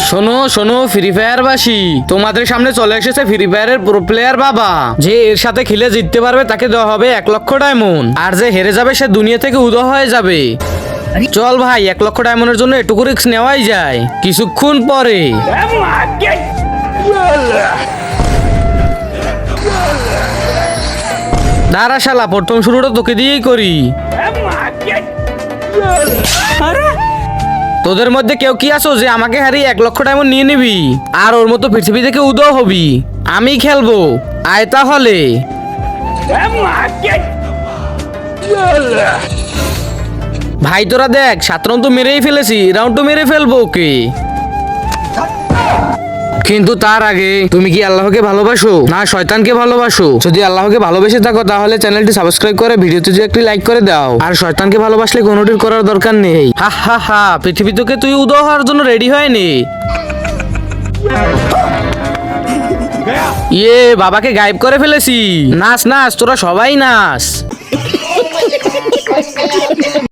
শোনো শোনো free fire বাসী, তোমাদের সামনে চলে এসেছে ফ্রি ফায়ারের প্রো প্লেয়ার বাবা। যে এর সাথে খেলে জিততে পারবে তাকে দেওয়া হবে 1,00,000 ডায়মন্ড, আর যে হেরে যাবে সে দুনিয়া থেকে উদয় হয়ে যাবে। চল ভাই, 1,00,000 ডায়মন্ডের জন্য এটুকু রিস্ক নেওয়াই যায়। কিছুক্ষণ পরে দাঁড়া শালা, প্রথম শুরুটা তোকে দিয়েই করি। তোদের মধ্যে কেউ কি আছো যে আমাকে হারিয়ে 1,00,000 ডায়মন্ড নিয়ে নিবি আর ওর মতো পৃথিবী থেকে উদয় হবি? আমি খেলবো, আয় তাহলে। ভাই তোরা দেখ, 7 রাউন্ড তো মেরেই ফেলেছি, রাউন্ড তো মেরে ফেলবো ওকে। কিন্তু তার আগে তুমি কি আল্লাহকে ভালোবাসো না শয়তানকে ভালোবাসো? যদি আল্লাহকে ভালোবেসে থাকো তাহলে চ্যানেলটি সাবস্ক্রাইব করে ভিডিওতে যে একটি লাইক করে দাও। আর শয়তানকে ভালোবাসলে কোনোটির করার দরকার নেই। হা হা হা, পৃথিবী তোকে তুই উদয় হওয়ার জন্য রেডি হয়নি। ইয়ে, বাবাকে গায়েব করে ফেলেছি। নাচ নাচ, তোরা সবাই নাচ।